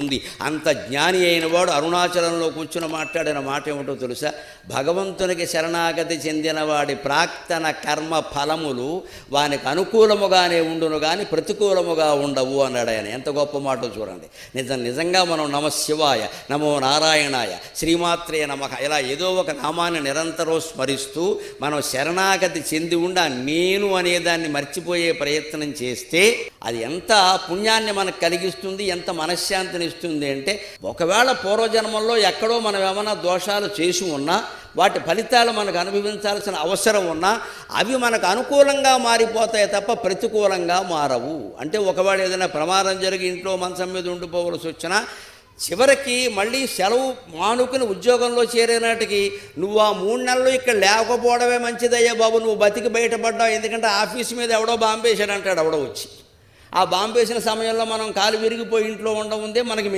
ఉంది. అంత జ్ఞాని అయిన వాడు అరుణాచలంలో కూర్చుని మాట్లాడిన మాట ఏమిటో తెలుసా? భగవంతునికి శరణాగతి చెందిన వాడి ప్రాక్తన కర్మ ఫలములు వానికి అనుకూలముగానే ఉండును కానీ ప్రతికూలముగా ఉండవు అన్నాడు ఆయన. ఎంత గొప్ప మాటో చూడండి. నిజంగా మనం నమ శివాయ, నమో నారాయణాయ, శ్రీమాత్రే నమః ఇలా ఏదో ఒక నామాన్ని నిరంతరం స్మరిస్తూ మనం శరణాగతి చెంది ఉండి నేను అనేదాన్ని మర్చిపోయే ప్రయత్నం చేస్తే అది ఎంత పుణ్యాన్ని మనకు కలిగిస్తుంది, ఎంత మనశ్శాంతిని ఇస్తుంది అంటే, ఒకవేళ పూర్వజన్మల్లో ఎక్కడో మనం ఏమైనా దోషాలు చేసి ఉన్నా వాటి ఫలితాలు మనకు అనుభవించాల్సిన అవసరం ఉన్నా అవి మనకు అనుకూలంగా మారిపోతాయి తప్ప ప్రతికూలంగా మారవు. అంటే ఒకవేళ ఏదైనా ప్రమాదం జరిగి ఇంట్లో మంచం మీద ఉండిపోవలసి వచ్చినా చివరికి మళ్ళీ సెలవు మానుకుని ఉద్యోగంలో చేరేనాటికి నువ్వు ఆ 3 నెలలు ఇక్కడ లేకపోవడమే మంచిదయ్యా బాబు, నువ్వు బతికి బయటపడ్డావు, ఎందుకంటే ఆఫీస్ మీద ఎవడో బాంబేశాడు అంటాడు ఎవడో వచ్చి. ఆ బాంబేసిన సమయంలో మనం కాలు విరిగిపోయి ఇంట్లో ఉండముందే మనకి